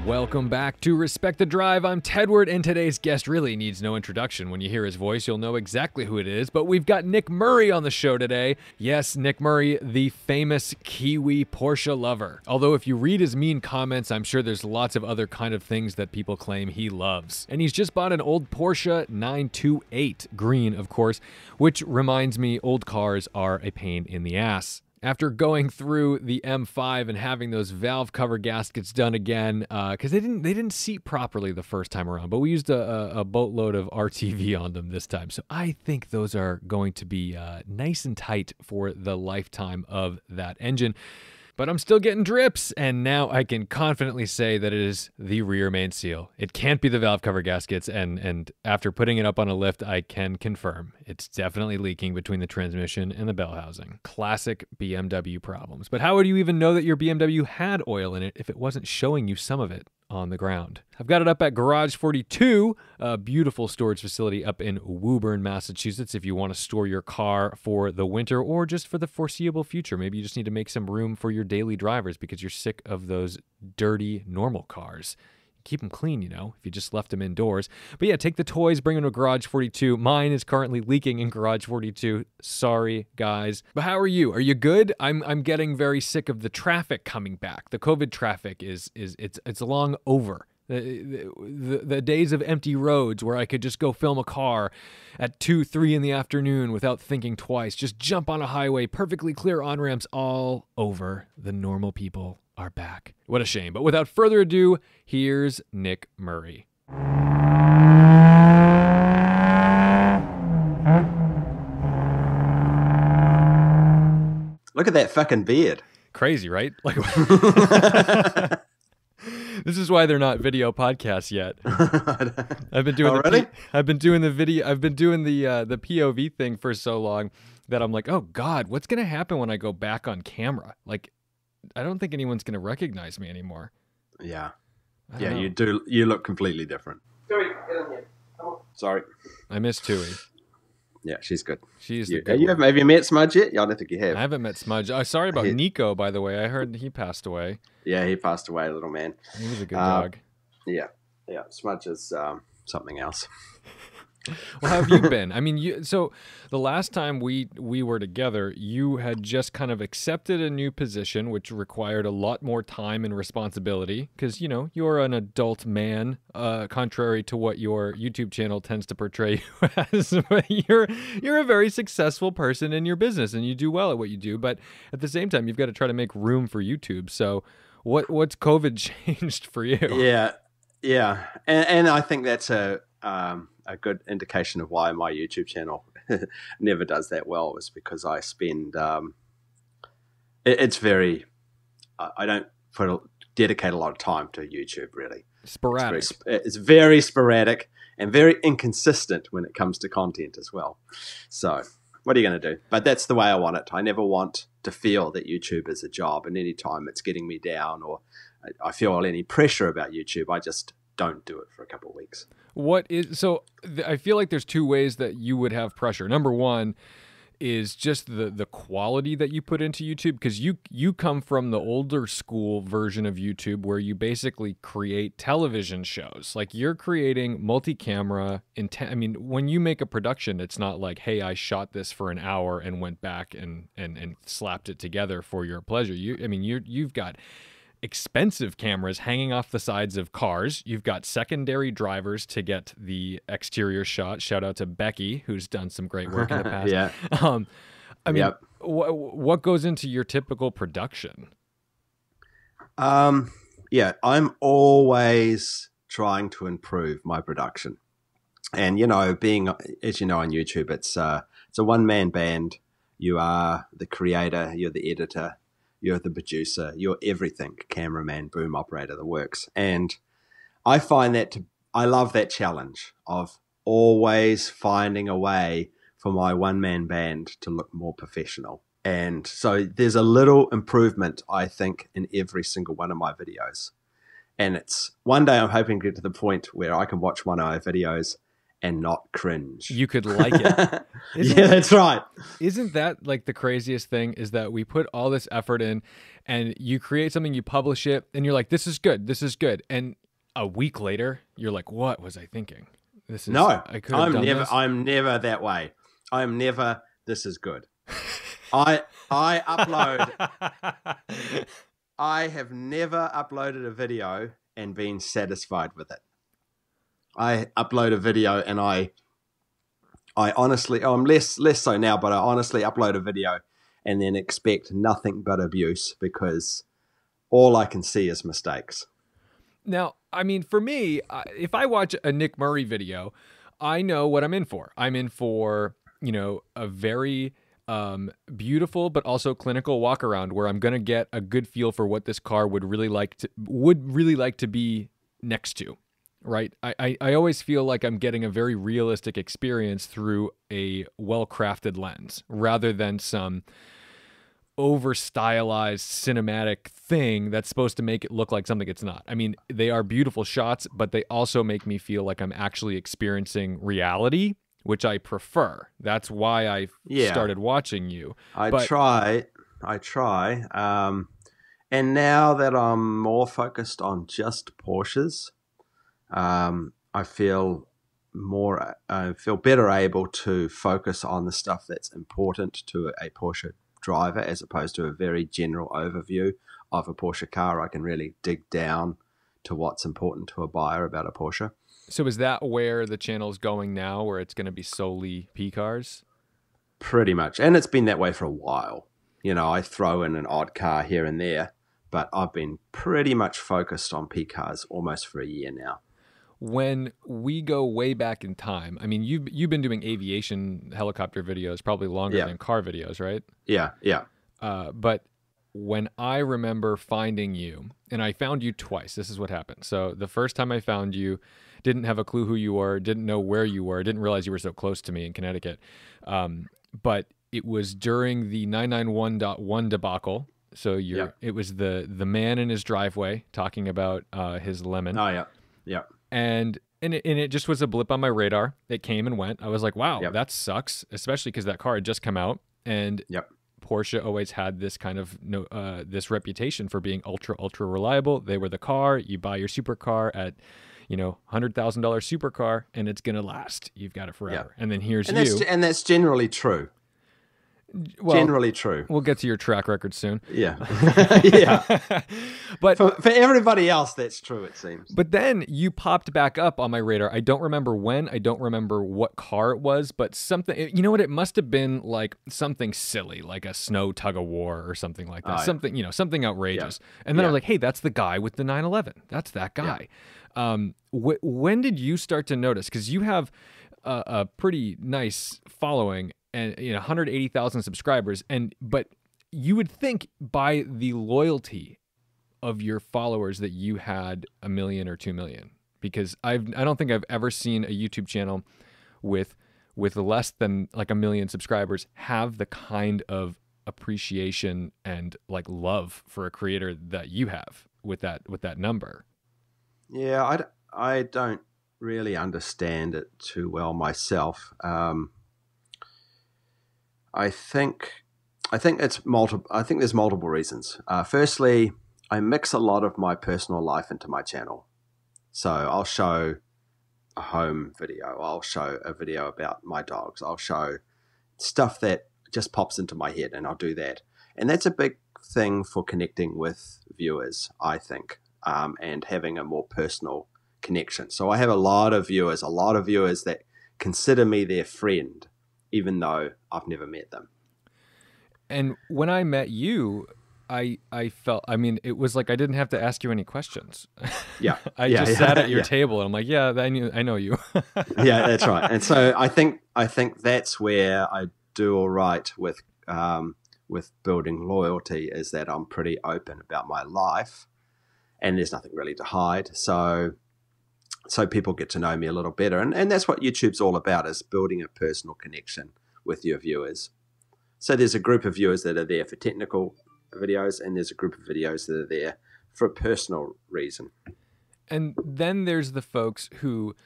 Welcome back to Respect the Drive. I'm Tedward, and today's guest really needs no introduction. When you hear his voice, you'll know exactly who it is. But we've got Nick Murray on the show today. Yes, Nick Murray, the famous Kiwi Porsche lover. Although if you read his mean comments, I'm sure there's lots of other kind of things that people claim he loves. And he's just bought an old Porsche 928, green, of course, which reminds me old cars are a pain in the ass. After going through the M5 and having those valve cover gaskets done again, because they didn't seat properly the first time around, but we used a boatload of RTV on them this time. So I think those are going to be nice and tight for the lifetime of that engine. But I'm still getting drips, and now I can confidently say that it is the rear main seal. It can't be the valve cover gaskets, and after putting it up on a lift, I can confirm it's definitely leaking between the transmission and the bell housing. Classic BMW problems. But how would you even know that your BMW had oil in it if it wasn't showing you some of it on the ground? I've got it up at Garage 42, a beautiful storage facility up in Woburn, Massachusetts, if you want to store your car for the winter or just for the foreseeable future. Maybe you just need to make some room for your daily drivers because you're sick of those dirty, normal cars. Keep them clean, you know, if you just left them indoors. But yeah, take the toys, bring them to Garage 42. Mine is currently leaking in Garage 42. Sorry, guys. But how are you? Are you good? I'm getting very sick of the traffic coming back. The COVID traffic it's long over. The days of empty roads where I could just go film a car at 2, 3 in the afternoon without thinking twice. Just jump on a highway, perfectly clear on-ramps, all over. The normal people are back. What a shame. But without further ado, here's Nick Murray. Look at that fucking beard. Crazy, right? Like, this is why they're not video podcasts yet. I've been doing the POV thing for so long that I'm like, oh God, what's gonna happen when I go back on camera? Like, I don't think anyone's gonna recognize me anymore. Yeah, yeah, you do. You look completely different. Sorry, get on here. Come on. Sorry, I miss Tui. Yeah, she's good. She's have you met Smudge yet? Yeah, I don't think you have. I haven't met Smudge. Sorry about Nico, by the way. I heard he passed away. Yeah, he passed away, little man. He was a good dog. Yeah. Smudge is something else. Well, how have you been? I mean, so the last time we were together, you had just kind of accepted a new position, which required a lot more time and responsibility because, you know, you're an adult man, contrary to what your YouTube channel tends to portray you as. You're a very successful person in your business and you do well at what you do. But at the same time, you've got to try to make room for YouTube. So what's COVID changed for you? Yeah. And I think that's a good indication of why my YouTube channel never does that well is because I spend I don't dedicate a lot of time to YouTube, really. Sporadic. It's very sporadic and very inconsistent when it comes to content as well. So what are you going to do? But that's the way I want it. I never want to feel that YouTube is a job, and any time it's getting me down or I feel any pressure about YouTube, I just don't do it for a couple of weeks. I feel like there's two ways that you would have pressure. Number one is just the quality that you put into YouTube, because you come from the older school version of YouTube where you basically create television shows. Like, you're creating multi-camera I mean, when you make a production, it's not like, hey, I shot this for an hour and went back and slapped it together for your pleasure. You've got expensive cameras hanging off the sides of cars. You've got secondary drivers to get the exterior shot. Shout out to Becky, who's done some great work in the past. Yeah. What goes into your typical production? I'm always trying to improve my production. And, you know, as you know, on YouTube, it's a one-man band. You are the creator, you're the editor, you're the producer, you're everything, cameraman, boom operator, the works. And I find I love that challenge of always finding a way for my one-man band to look more professional. And so there's a little improvement, I think, in every single one of my videos. And it's one day I'm hoping to get to the point where I can watch one of my videos and not cringe. You could like it. Yeah, that's right. Isn't that like the craziest thing, is that we put all this effort in and you create something, you publish it, and you're like, this is good. This is good. And a week later, you're like, what was I thinking? No, I could have done this. I'm never that way. I'm never, this is good. I upload, I have never uploaded a video and been satisfied with it. I upload a video and I honestly, I'm less so now, but I honestly upload a video and then expect nothing but abuse because all I can see is mistakes. Now, I mean, for me, if I watch a Nick Murray video, I know what I'm in for. I'm in for, a very beautiful but also clinical walk around where I'm going to get a good feel for what this car would really like to be next to. Right. I always feel like I'm getting a very realistic experience through a well-crafted lens rather than some over-stylized cinematic thing that's supposed to make it look like something it's not. I mean, they are beautiful shots, but they also make me feel like I'm actually experiencing reality, which I prefer. That's why I started watching you. I try. And now that I'm more focused on just Porsches, I feel better able to focus on the stuff that's important to a Porsche driver as opposed to a very general overview of a Porsche car. I can really dig down to what's important to a buyer about a Porsche. So is that where the channel's going now, where it's going to be solely P cars? Pretty much. And it's been that way for a while. I throw in an odd car here and there, but I've been pretty much focused on P cars almost for a year now. When we go way back in time, I mean, you've been doing aviation helicopter videos probably longer than car videos, right? Yeah. But when I remember finding you, and I found you twice, this is what happened. So the first time I found you, didn't have a clue who you were, didn't know where you were, didn't realize you were so close to me in Connecticut. But it was during the 991.1 debacle. So it was the man in his driveway talking about his lemon. Oh, yeah. And it just was a blip on my radar. It came and went. I was like, wow, that sucks, especially because that car had just come out. And Porsche always had this kind of this reputation for being ultra reliable. They were the car. You buy your supercar at $100,000 supercar, and it's gonna last. You've got it forever. And then here's you. And that's generally true. Well, generally true. We'll get to your track record soon. Yeah. Yeah. But for everybody else, that's true, it seems. But then you popped back up on my radar. I don't remember when. I don't remember what car it was, but something, it must have been like something silly, like a snow tug of war or something like that. Something outrageous. And then I was like, hey, that's the guy with the 911. That's that guy. When did you start to notice? Because you have a pretty nice following and 180,000 subscribers, but you would think by the loyalty of your followers that you had 1 million or 2 million, because I don't think I've ever seen a YouTube channel with less than like 1 million subscribers have the kind of appreciation and like love for a creator that you have with that number. Yeah, I don't really understand it too well myself. I think it's multiple. I think there's multiple reasons. Firstly, I mix a lot of my personal life into my channel. So I'll show a home video. I'll show a video about my dogs. I'll show stuff that just pops into my head, and I'll do that. And that's a big thing for connecting with viewers, I think, and having a more personal connection. So I have a lot of viewers that consider me their friend, even though I've never met them. And when I met you, I felt, it was like I didn't have to ask you any questions. Yeah. I just sat at your table and I'm like, yeah, I know you. Yeah, that's right. And so I think that's where I do all right with building loyalty, is that I'm pretty open about my life and there's nothing really to hide. So people get to know me a little better. And that's what YouTube's all about, is building a personal connection with your viewers. So there's a group of viewers that are there for technical videos, and there's a group of videos that are there for a personal reason. And then there's the folks who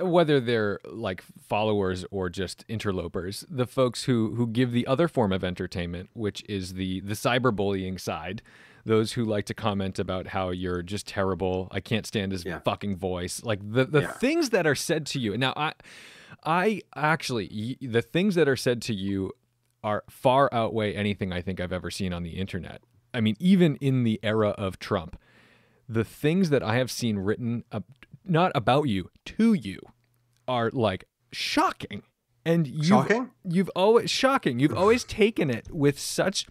whether they're like followers or just interlopers, the folks who give the other form of entertainment, which is the cyberbullying side, those who like to comment about how you're just terrible, I can't stand his fucking voice, like the things that are said to you. Now, I actually, the things that are said to you are far outweigh anything I think I've ever seen on the internet. I mean, even in the era of Trump, the things that I have seen written not about you, to you, are like shocking. And you've always taken it with such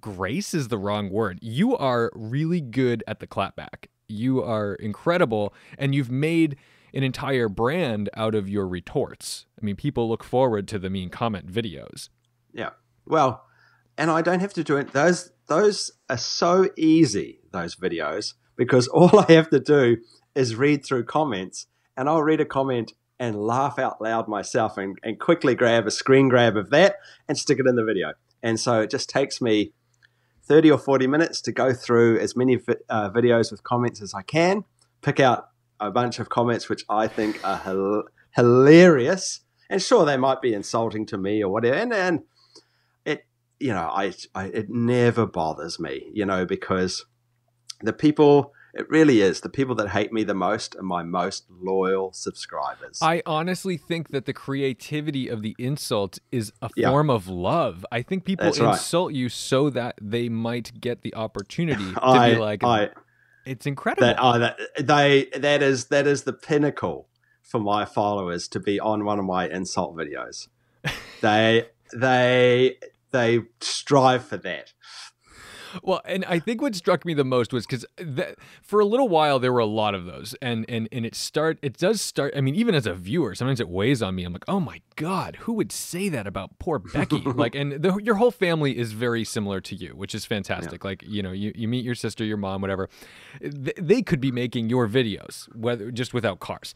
grace is the wrong word. You are really good at the clapback. You are incredible, and you've made an entire brand out of your retorts. I mean, people look forward to the mean comment videos. Yeah. Well, and I don't have to do it. Those are so easy, those videos, because all I have to do is read through comments, and I'll read a comment and laugh out loud myself and quickly grab a screen grab of that and stick it in the video. And so it just takes me 30 or 40 minutes to go through as many videos with comments as I can, pick out a bunch of comments which I think are hilarious. And sure, they might be insulting to me or whatever. And it, it never bothers me, because the people... It really is. The people that hate me the most are my most loyal subscribers. I honestly think that the creativity of the insult is a form of love. I think people insult you so that they might get the opportunity to be like, it's incredible. That is the pinnacle for my followers to be on one of my insult videos. They strive for that. Well, and I think what struck me the most was because for a little while there were a lot of those, and it does start. I mean, even as a viewer, sometimes it weighs on me. I'm like, oh my God, who would say that about poor Becky? Like, and your whole family is very similar to you, which is fantastic. Yeah. Like, you meet your sister, your mom, whatever. They could be making your videos, whether just without cars.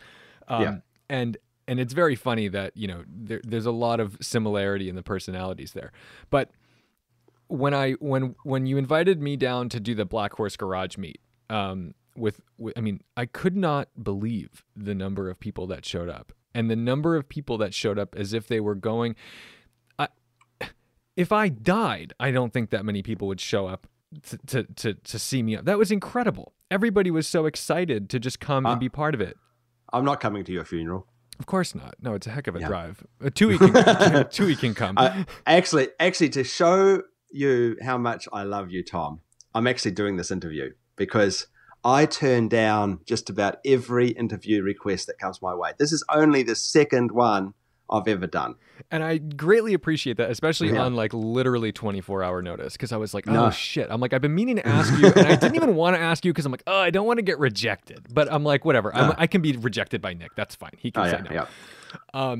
And it's very funny that there's a lot of similarity in the personalities there, but. When you invited me down to do the Black Horse Garage meet, I could not believe the number of people that showed up, and the number of people that showed up as if they were going. If I died, I don't think that many people would show up to see me. That was incredible. Everybody was so excited to just come and be part of it. I'm not coming to your funeral. Of course not. No, it's a heck of a drive. Tui can come. Actually, to show you how much I love you, Tom, I'm actually doing this interview because I turn down just about every interview request that comes my way. This is only the second one I've ever done. And I greatly appreciate that, especially on like literally 24-hour notice, because I was like, shit. I'm like, I've been meaning to ask you, and I didn't even want to ask you because I'm like, I don't want to get rejected. But I'm like, whatever. I can be rejected by Nick. That's fine. He can say no. Yeah.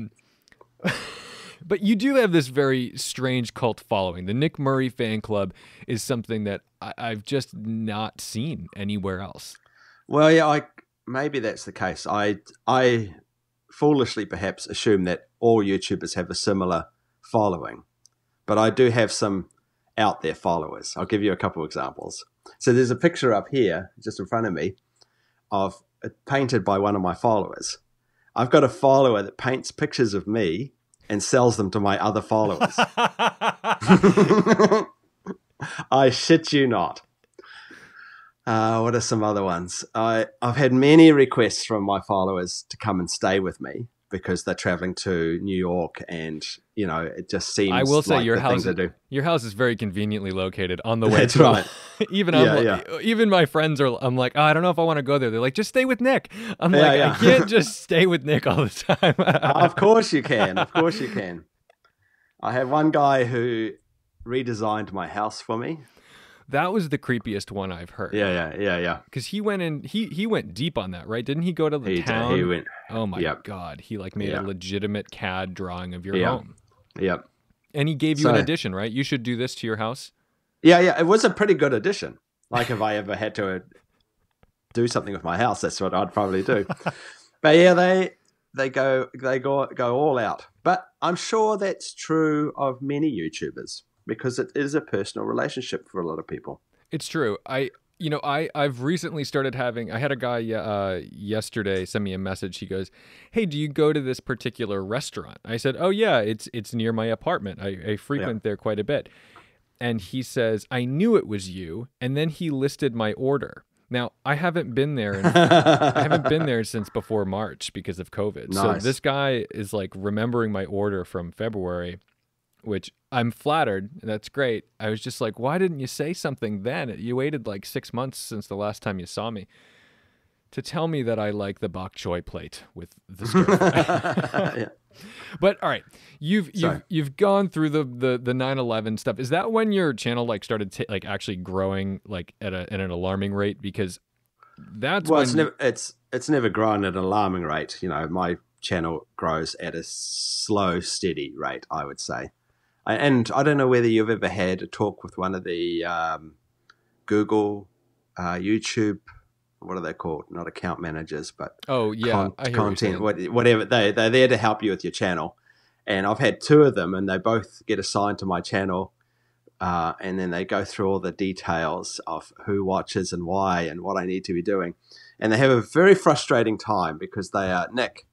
But you do have this very strange cult following. The Nick Murray fan club is something that I've just not seen anywhere else. Well, yeah, maybe that's the case. I foolishly perhaps assume that all YouTubers have a similar following, but I do have some out there followers. I'll give you a couple of examples. So there's a picture up here, just in front of me, of painted by one of my followers. I've got a follower that paints pictures of me and sells them to my other followers. I shit you not. What are some other ones? I've had many requests from my followers to come and stay with me because they're traveling to New York, and it just seems. I will say like your house is very conveniently located on the way. That's right. Even my friends are. I'm like, I don't know if I want to go there. They're like, just stay with Nick. I'm like, I can't just stay with Nick all the time. Of course you can. Of course you can. I have one guy who redesigned my house for me. That was the creepiest one I've heard. Yeah. Because he went in, he went deep on that, right? Didn't he go to the town? He went. Oh my God. He made a legitimate CAD drawing of your home. Yep. And he gave you an addition, right? You should do this to your house. Yeah. It was a pretty good addition. Like if I ever had to do something with my house, that's what I'd probably do. But yeah, they go all out. But I'm sure that's true of many YouTubers, because it is a personal relationship for a lot of people. It's true. I've recently started having. I had a guy yesterday send me a message. He goes, "Hey, do you go to this particular restaurant?" I said, "Oh yeah, it's near my apartment. I frequent there quite a bit." And he says, "I knew it was you." And then he listed my order. Now I haven't been there. I haven't been there since before March because of COVID. Nice. So this guy is like remembering my order from February, which I'm flattered. That's great. I was just like, why didn't you say something then? You waited like 6 months since the last time you saw me to tell me that I like the bok choy plate with the stir fry. Yeah. But all right, you've gone through the 9/11 stuff. Is that when your channel like started like actually growing like at an alarming rate? Because that's it's never grown at an alarming rate. My channel grows at a slow, steady rate, I would say. And I don't know whether you've ever had a talk with one of the Google, YouTube, what are they called? Not account managers, but content, whatever. They're there to help you with your channel. And I've had two of them, and they both get assigned to my channel. And then they go through all the details of who watches and why and what I need to be doing. And they have a very frustrating time because they are, Nick,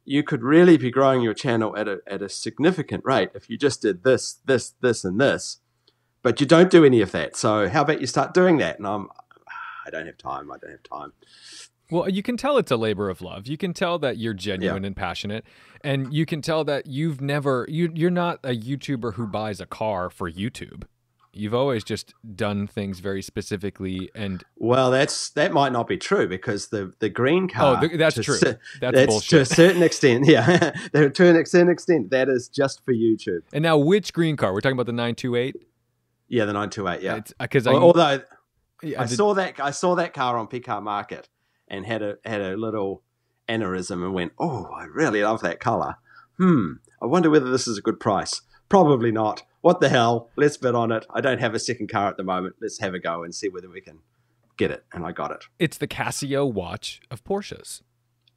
you could really be growing your channel at a significant rate if you just did this, this, this, and this. But you don't do any of that. So how about you start doing that? And I don't have time. Well, you can tell it's a labor of love. You can tell that you're genuine and passionate. And you can tell that you're not a YouTuber who buys a car for YouTube. You've always just done things very specifically. And well, that might not be true because the green car. Oh, that's true. That's bullshit. To a certain extent, yeah. To a certain extent, that is just for YouTube. And now, which green car? We're talking about the 928. Yeah, the 928. Yeah, because although I saw that car on Picar Market and had a little aneurysm and went, oh, I really love that color. I wonder whether this is a good price. Probably not. What the hell? Let's bid on it. I don't have a second car at the moment. Let's have a go and see whether we can get it. And I got it. It's the Casio watch of Porsches.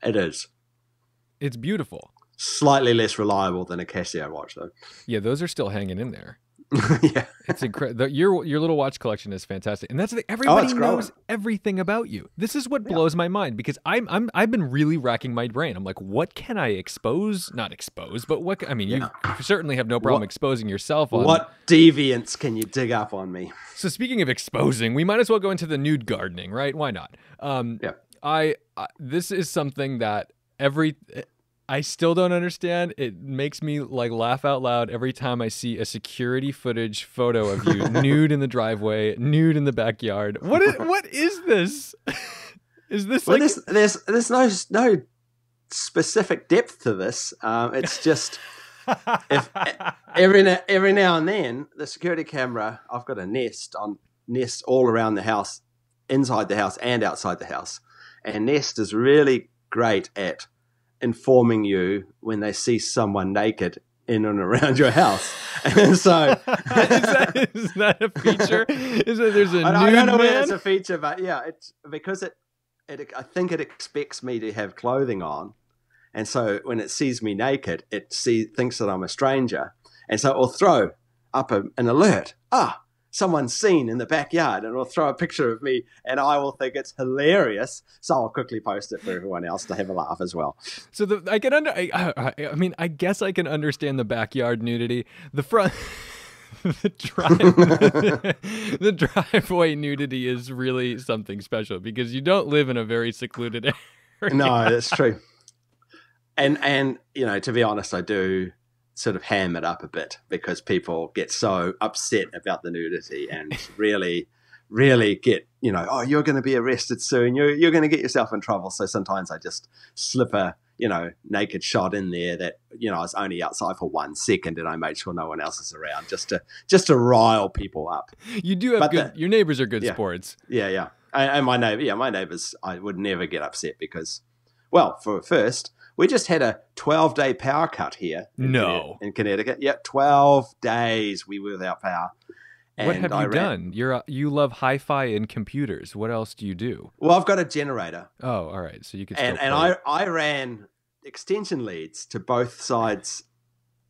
It is. It's beautiful. Slightly less reliable than a Casio watch, though. Yeah, those are still hanging in there. Yeah, it's incredible. Your little watch collection is fantastic, and that's everybody knows everything about you. This is what blows my mind because I've been really racking my brain. I'm like, what can I expose? Not expose, but what? I mean, you certainly have no problem exposing yourself. What deviance can you dig up on me? So speaking of exposing, we might as well go into the nude gardening, right? Why not? This is something that I still don't understand. It makes me like laugh out loud every time I see a security footage photo of you nude in the driveway, nude in the backyard. What is this? Is this like there's no specific depth to this. It's just if every now and then the security camera. I've got a Nest all around the house, inside the house and outside the house, and Nest is really great at informing you when they see someone naked in and around your house. And so is that a feature? There's a I don't know whether it's a feature, but yeah, it's because I think it expects me to have clothing on. And so when it sees me naked, it thinks that I'm a stranger. And so it will throw up an alert. Someone's seen in the backyard, and it'll throw a picture of me, and I will think it's hilarious. So I'll quickly post it for everyone else to have a laugh as well. So I guess I can understand the backyard nudity. The front, the driveway nudity is really something special because you don't live in a very secluded area. No, that's true. And to be honest, I do sort of ham it up a bit because people get so upset about the nudity and really, really get, you're going to be arrested soon. You're going to get yourself in trouble. So sometimes I just slip a, naked shot in there that, I was only outside for 1 second and I made sure no one else is around just to rile people up. You do have your neighbors are good sports. Yeah. And my neighbors, I would never get upset because, well, first, we just had a 12-day power cut here in Connecticut. Yeah, 12 days we were without power. What have you done? You love hi-fi and computers. What else do you do? Well, I've got a generator. Oh, all right. So you can and I ran extension leads to both sides,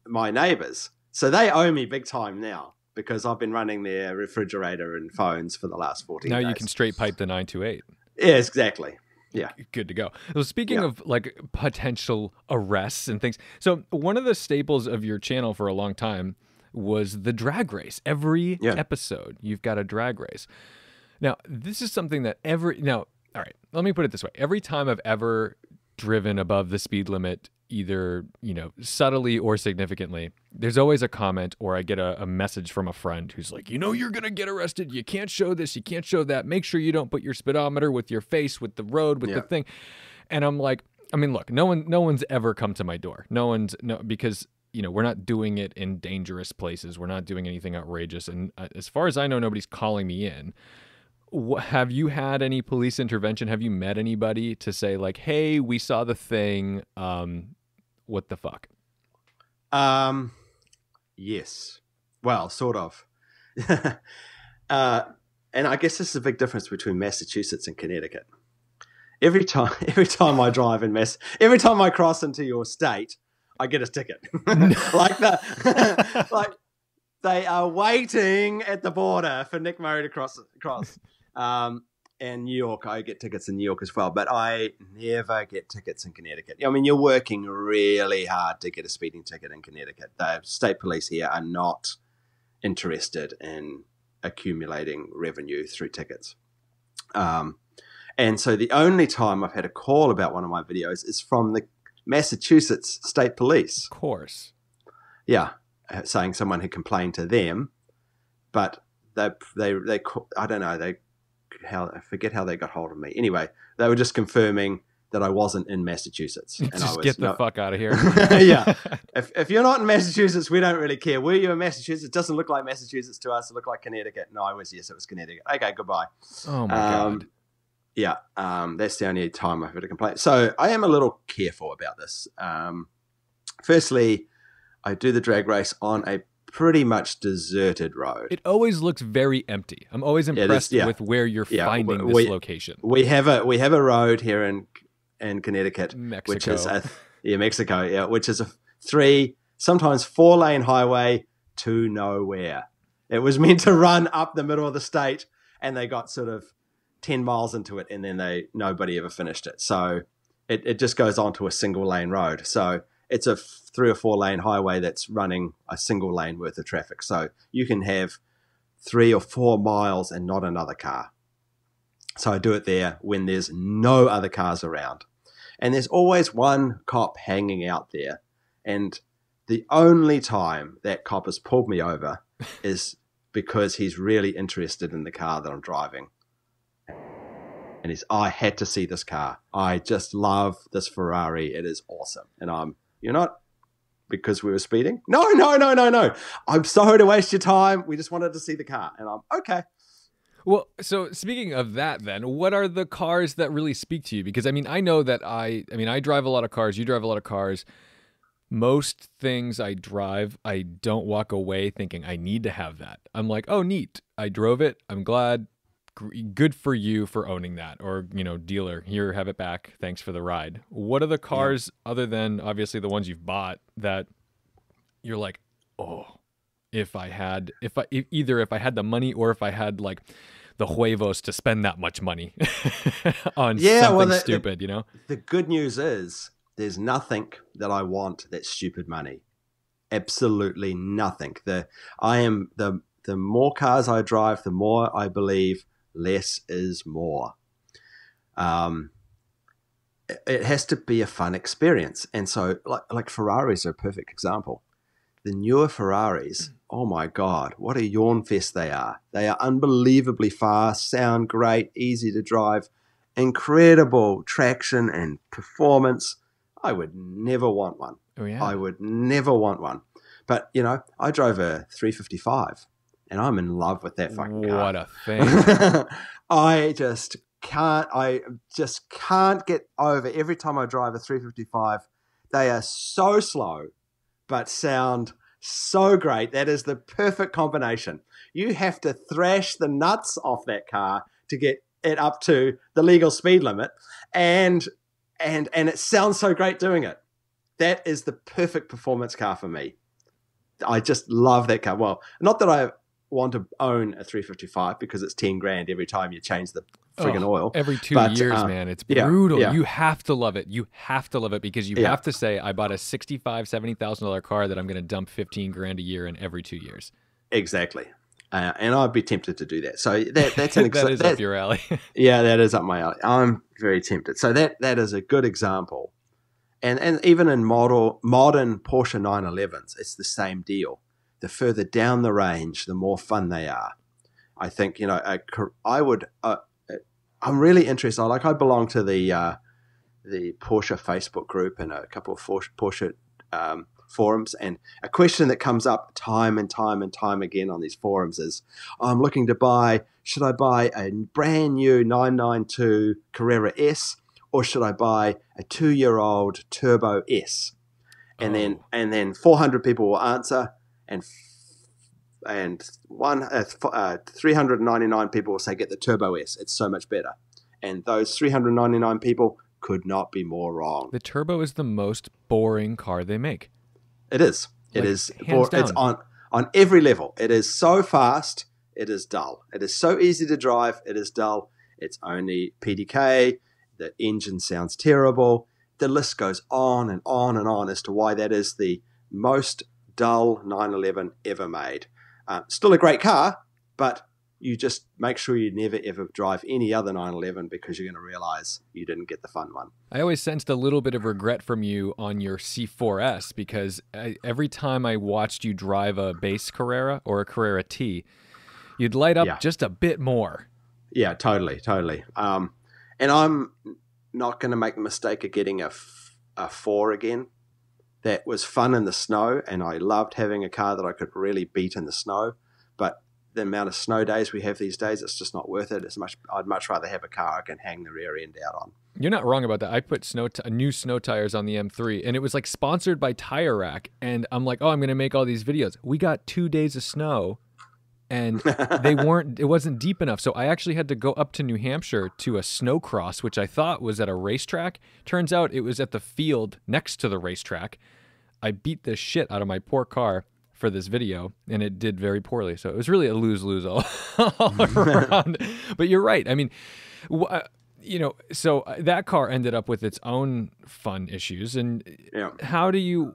my neighbors. So they owe me big time now. because I've been running their refrigerator and phones for the last 14 Now days. you can straight pipe the 928. Yes, exactly. Yeah. Good to go. So speaking of like potential arrests and things, so one of the staples of your channel for a long time was the drag race. Every episode, you've got a drag race. Now, this is something that all right, let me put it this way. Every time I've ever driven above the speed limit, either, subtly or significantly, there's always a comment or I get a message from a friend who's like, you're going to get arrested. You can't show this. You can't show that. Make sure you don't put your speedometer with your face, with the road, with the thing. And I'm like, I mean, look, no one's ever come to my door. Because we're not doing it in dangerous places. We're not doing anything outrageous. And as far as I know, nobody's calling me in. Have you had any police intervention? Have you met anybody to say like, hey, we saw the thing. What the fuck? Yes. Well, sort of. And I guess this is a big difference between Massachusetts and Connecticut. Every time I drive every time I cross into your state, I get a ticket. like they are waiting at the border for Nick Murray to cross. And New York, I get tickets in New York as well, but I never get tickets in Connecticut. I mean, you're working really hard to get a speeding ticket in Connecticut. The state police here are not interested in accumulating revenue through tickets. And so the only time I've had a call about one of my videos is from the Massachusetts State Police. Of course. Yeah, saying someone had complained to them, but they I don't know, I forget how they got hold of me. Anyway, they were just confirming that I wasn't in Massachusetts. And just get the fuck out of here. Yeah. If you're not in Massachusetts, we don't really care. Were you in Massachusetts? It doesn't look like Massachusetts to us. It looked like Connecticut. No, yes, it was Connecticut. Okay, goodbye. Oh my God. Yeah. That's the only time I've had a complaint. So I am a little careful about this. Firstly, I do the drag race on a pretty much deserted road. It always looks very empty. I'm always impressed with where you're finding this location. We have a road here in Connecticut, Mexico. which is Mexico, which is a 3, sometimes 4-lane highway to nowhere. It was meant to run up the middle of the state, and they got sort of 10 miles into it, and then nobody ever finished it. So it just goes on to a single lane road. So it's a 3 or 4 lane highway that's running a single lane worth of traffic. So you can have 3 or 4 miles and not another car. So I do it there when there's no other cars around. And there's always one cop hanging out there. And the only time that cop has pulled me over is because he's really interested in the car that I'm driving. And I had to see this car. I just love this Ferrari. It is awesome. And you're not because we were speeding? No. I'm sorry to waste your time. We just wanted to see the car. And I'm okay. Well, so speaking of that then, what are the cars that really speak to you? Because I mean, I know that I drive a lot of cars. You drive a lot of cars. Most things I drive, I don't walk away thinking I need to have that. I'm like, oh, neat. I drove it. I'm glad. Good for you for owning that. Or, dealer, here, have it back. Thanks for the ride. What are the cars, other than obviously the ones you've bought, that you're like, oh, if I had the money or if I had like the huevos to spend that much money on something stupid, The good news is there's nothing that I want that's stupid money. Absolutely nothing. The more cars I drive, the more I believe less is more. It has to be a fun experience. And so like Ferraris are a perfect example. The newer Ferraris, oh my God, what a yawn fest they are. They are unbelievably fast, sound great, easy to drive, incredible traction and performance. I would never want one. Oh, yeah. I would never want one. But, I drove a 355 and I'm in love with that fucking car. What a thing. I just can't get over every time I drive a 355. They are so slow, but sound so great. That is the perfect combination. You have to thrash the nuts off that car to get it up to the legal speed limit. And it sounds so great doing it. That is the perfect performance car for me. I just love that car. Well, not that want to own a 355 because it's 10 grand every time you change the friggin' oil. Every 2 years, man. It's brutal. Yeah. You have to love it. You have to love it because you have to say, I bought a $65,000, $70,000 car that I'm going to dump 15 grand a year in every 2 years. Exactly. And I'd be tempted to do that. So that's an that is up your alley. Yeah, that is up my alley. I'm very tempted. So that is a good example. And even in modern Porsche 911s, it's the same deal. The further down the range, the more fun they are. I think, I would. I'm really interested. I belong to the Porsche Facebook group and a couple of Porsche forums, and a question that comes up time and time and time again on these forums is, I'm looking to buy. Should I buy a brand new 992 Carrera S, or should I buy a 2-year-old Turbo S? And then 400 people will answer. And 399 people will say, get the Turbo S. It's so much better. And those 399 people could not be more wrong. The Turbo is the most boring car they make. It is. It is. Hands down. It's on every level. It is so fast. It is dull. It is so easy to drive. It is dull. It's only PDK. The engine sounds terrible. The list goes on and on and on as to why that is the most dull 911 ever made. Still a great car, but you just make sure you never ever drive any other 911 because you're going to realize you didn't get the fun one. I always sensed a little bit of regret from you on your C4S because every time I watched you drive a base Carrera or a Carrera T, you'd light up just a bit more. Yeah, totally. And I'm not going to make the mistake of getting a 4 again. That was fun in the snow, and I loved having a car that I could really beat in the snow. But the amount of snow days we have these days, it's just not worth it. I'd much rather have a car I can hang the rear end out on. You're not wrong about that. I put new snow tires on the M3, and it was like sponsored by Tire Rack. And I'm like, oh, I'm going to make all these videos. We got 2 days of snow, and it wasn't deep enough. So I actually had to go up to New Hampshire to a snow cross, which I thought was at a racetrack. Turns out it was at the field next to the racetrack. I beat the shit out of my poor car for this video, and it did very poorly. So it was really a lose-lose all around. But you're right. I mean, so that car ended up with its own fun issues. And how do you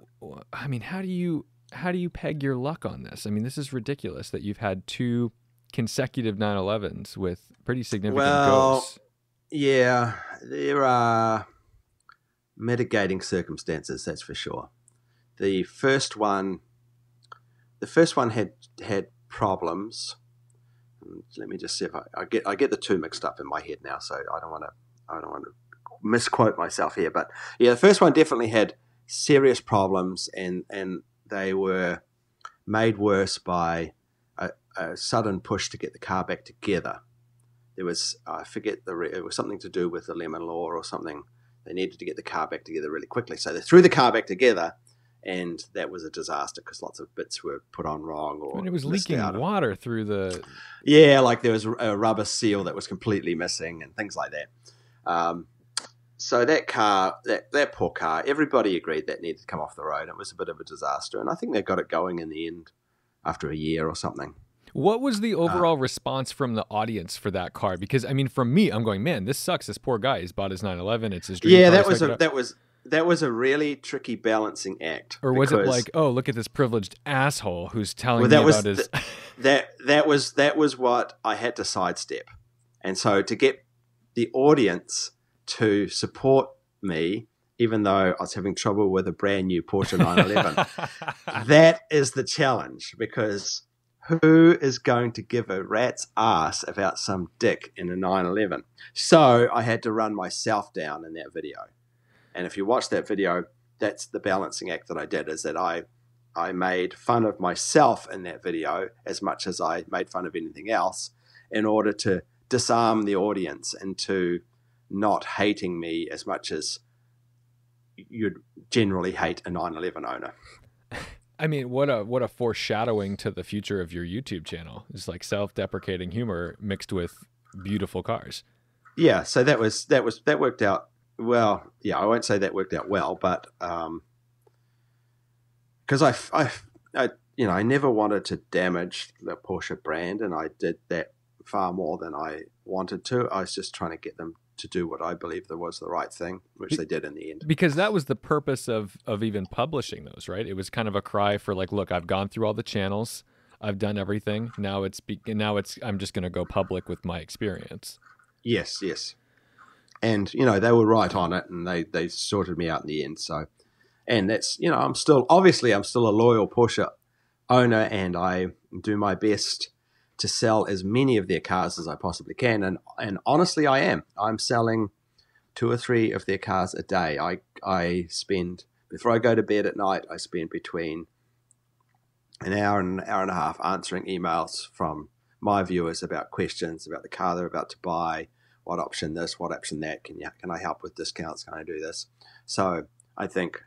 peg your luck on this? I mean, this is ridiculous that you've had 2 consecutive 911s with pretty significant ghosts. Yeah, there are mitigating circumstances, that's for sure. The first one had problems. Let me just see if I get the 2 mixed up in my head now, so I don't want to misquote myself here. But yeah, the first one definitely had serious problems, and they were made worse by a sudden push to get the car back together. There was, I forget, it was something to do with the Lemon Law or something. They needed to get the car back together really quickly. So they threw the car back together, and that was a disaster because lots of bits were put on wrong. And it was leaking water through the... Yeah, like there was a rubber seal that was completely missing and things like that. So that car, that poor car, everybody agreed that needed to come off the road. It was a bit of a disaster, and I think they got it going in the end after a year or something. What was the overall response from the audience for that car? Because, I mean, from me, I'm going, man, this sucks. This poor guy, he's bought his 911. It's his dream car. Yeah, that was a really tricky balancing act. Or was it like, oh, look at this privileged asshole who's telling me about his... That was what I had to sidestep. And so to get the audience to support me, even though I was having trouble with a brand new Porsche 911, that is the challenge, because who is going to give a rat's ass about some dick in a 911? So I had to run myself down in that video. And if you watch that video, that's the balancing act that I did, is that I made fun of myself in that video as much as I made fun of anything else, in order to disarm the audience into not hating me as much as you'd generally hate a 911 owner. I mean, what a foreshadowing to the future of your YouTube channel. It's like self-deprecating humor mixed with beautiful cars. Yeah, so that worked out well. Yeah, I won't say that worked out well, but because I I never wanted to damage the Porsche brand, and I did that far more than I wanted to. I was just trying to get them to do what I believed that was the right thing, which they did in the end. Because that was the purpose of even publishing those, right? It was kind of a cry for like, look, I've gone through all the channels, I've done everything. Now it's I'm just going to go public with my experience. Yes, yes. And they were right on it, and they sorted me out in the end. So, and that's I'm still a loyal Porsche owner, and I do my best to sell as many of their cars as I possibly can. And honestly, I'm selling 2 or 3 of their cars a day. I spend, before I go to bed at night, I spend between an hour and an hour and a half answering emails from my viewers about questions about the car they're about to buy. What option this, what option that, can I help with discounts, can I do this? So I think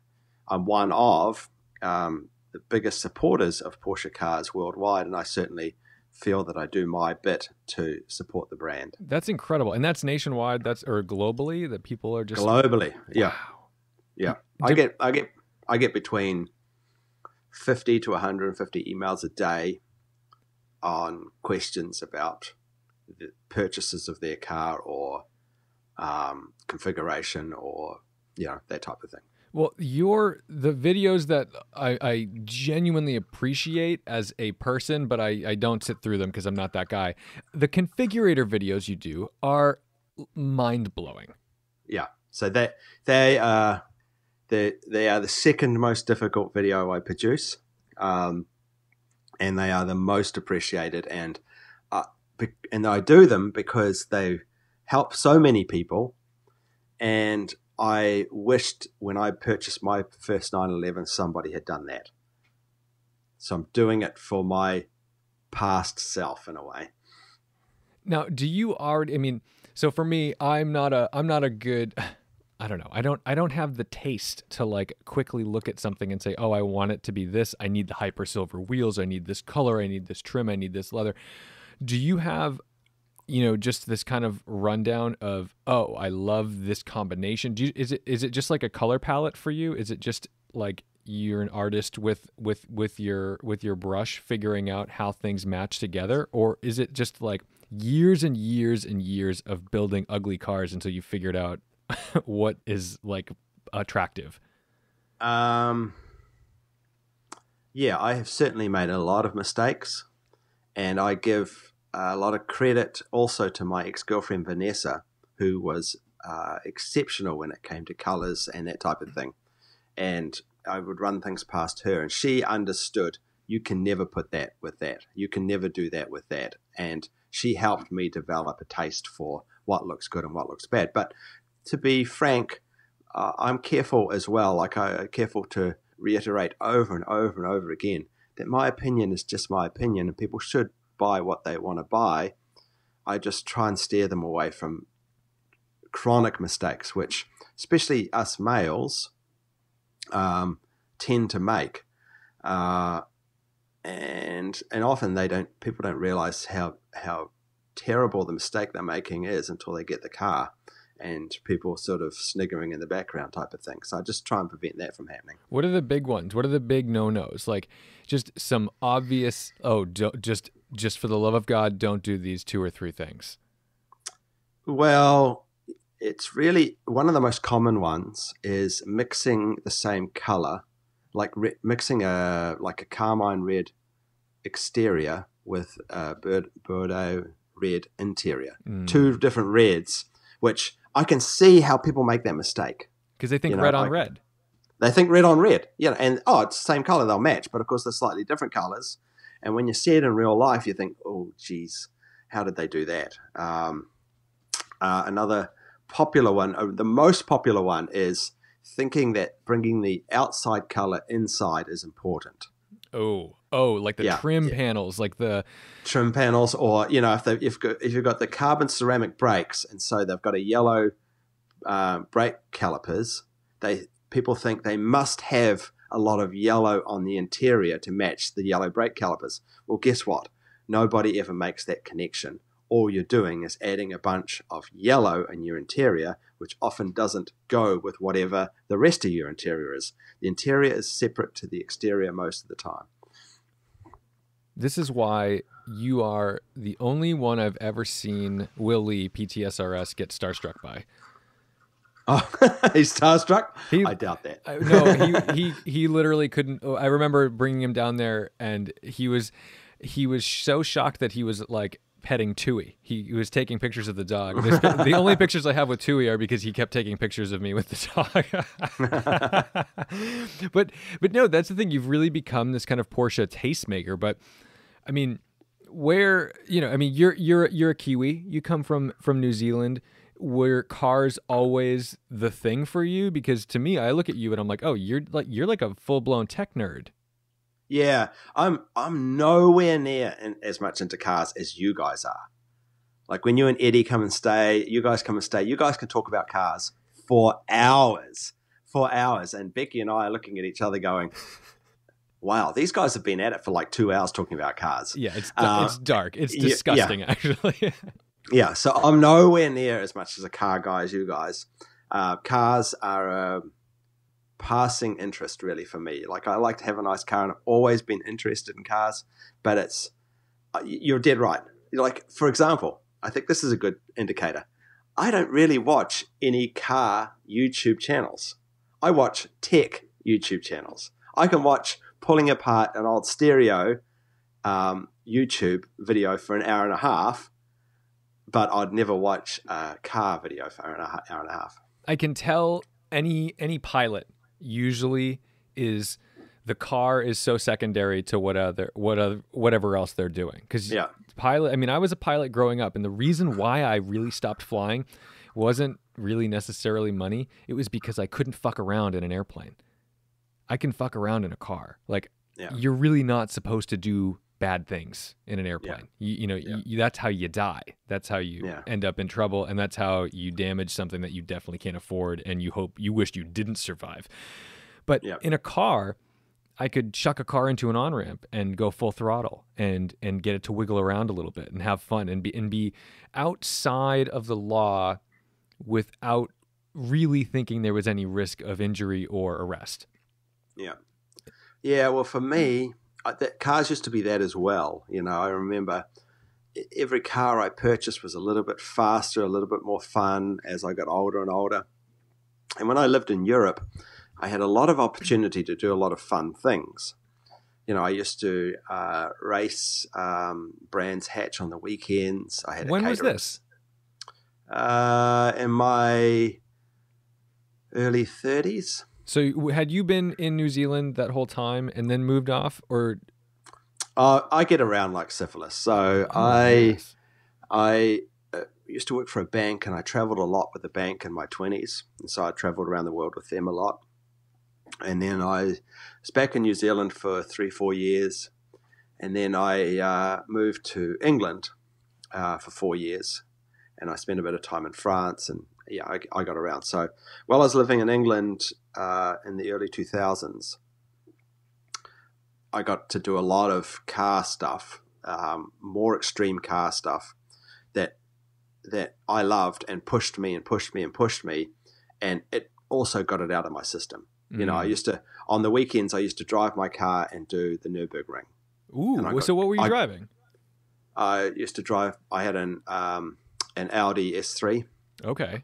I'm one of the biggest supporters of Porsche cars worldwide, and I certainly feel that I do my bit to support the brand. That's incredible. And that's nationwide, or globally, that people are just... Globally, yeah. Wow. Yeah. I get between 50 to 150 emails a day on questions about the purchases of their car or configuration or that type of thing. Well, the videos that I genuinely appreciate as a person, but I don't sit through them because I'm not that guy. The configurator videos you do are mind-blowing. Yeah. So they are the second most difficult video I produce, and they are the most appreciated. And I do them because they help so many people. And I wished when I purchased my first 911, somebody had done that. So I'm doing it for my past self in a way. Now, do you already, I mean, so for me, I'm not a good, I don't know. I don't have the taste to like quickly look at something and say, oh, I want it to be this. I need the hyper silver wheels. I need this color. I need this trim. I need this leather. Do you have, just this kind of rundown of, oh, I love this combination? Is it just like a color palette for you? Is it just like you're an artist with your brush figuring out how things match together? Or is it just like years and years and years of building ugly cars until you figured out what is like attractive? Yeah, I have certainly made a lot of mistakes, and I give a lot of credit also to my ex-girlfriend Vanessa, who was exceptional when it came to colors and that type of thing. And I would run things past her, and she understood you can never put that with that. You can never do that with that. And she helped me develop a taste for what looks good and what looks bad. But to be frank, I'm careful as well. Like I'm careful to reiterate over and over and over again that my opinion is just my opinion, and people should buy what they want to buy. I just try and steer them away from chronic mistakes, which especially us males tend to make, and often people don't realize how terrible the mistake they're making is until they get the car, and people sort of sniggering in the background type of thing. So I just try and prevent that from happening. What are the big ones? What are the big no-nos? Like just some obvious, just for the love of God, don't do these 2 or 3 things. Well, it's really one of the most common ones is mixing the same color, like mixing a carmine red exterior with a Bordeaux red interior. 2 different reds, which I can see how people make that mistake. Because they think red on red. They think red on red. And it's the same color, they'll match. But of course, they're slightly different colors. And when you see it in real life, you think, oh, geez, how did they do that? Another popular one, the most popular one, is thinking that bringing the outside color inside is important. Oh, like the trim panels, like the trim panels, or if you've got the carbon ceramic brakes, and so they've got a yellow brake calipers. People think they must have a lot of yellow on the interior to match the yellow brake calipers. Well, guess what? Nobody ever makes that connection. All you're doing is adding a bunch of yellow in your interior, which often doesn't go with whatever the rest of your interior is. The interior is separate to the exterior most of the time. This is why you are the only one I've ever seen Will Lee, PTSRS, get starstruck by. Oh, he's starstruck? I doubt that. No, he literally couldn't. I remember bringing him down there, and he was so shocked that he was like petting Tui. He was taking pictures of the dog. The only pictures I have with Tui are because he kept taking pictures of me with the dog. but no, that's the thing. You've really become this kind of Porsche tastemaker. But I mean, where I mean, you're a Kiwi. You come from New Zealand. Were cars always the thing for you? Because to me, I look at you and I'm like, oh, you're like a full blown tech nerd. Yeah, I'm nowhere near as much into cars as you guys are. Like when you and Eddie come and stay, you guys come and stay. You guys can talk about cars for hours, and Becky and I are looking at each other going, wow, these guys have been at it for like 2 hours talking about cars. Yeah, it's dark. It's disgusting, actually. Yeah, so I'm nowhere near as much as a car guy as you guys. Cars are a passing interest, really, for me. Like, I like to have a nice car, and I've always been interested in cars. But it's you're dead right. Like, for example, I think this is a good indicator. I don't really watch any car YouTube channels. I watch tech YouTube channels. I can watch pulling apart an old stereo YouTube video for an hour and a half, but I'd never watch a car video for an hour and a half. I can tell any pilot usually is the car is so secondary to whatever else they're doing. Because pilot, I mean, I was a pilot growing up, and the reason why I really stopped flying wasn't really necessarily money. It was because I couldn't fuck around in an airplane. I can fuck around in a car. Like, you're really not supposed to do bad things in an airplane. That's how you die. That's how you end up in trouble, and that's how you damage something that you definitely can't afford, and you wished you didn't survive. But in a car, I could chuck a car into an on-ramp and go full throttle and get it to wiggle around a little bit and have fun and be outside of the law without really thinking there was any risk of injury or arrest. Well, for me, cars used to be that as well. I remember every car I purchased was a little bit faster, a little bit more fun as I got older and older. And when I lived in Europe, I had a lot of opportunity to do a lot of fun things. I used to race Brands Hatch on the weekends. I had When was this? In my early 30s. So had you been in New Zealand that whole time and then moved off, or? I get around like syphilis. So I used to work for a bank, and I traveled a lot with the bank in my 20s. And so I traveled around the world with them a lot. And then I was back in New Zealand for 3-4 years. And then I moved to England for 4 years. And I spent a bit of time in France, and I got around. So while I was living in England in the early 2000s, I got to do a lot of car stuff, more extreme car stuff that I loved and pushed me. And it also got it out of my system. I used to, on the weekends, I used to drive my car and do the Nürburgring. Ooh, so what were you driving? I used to drive, I had an Audi S3. Okay.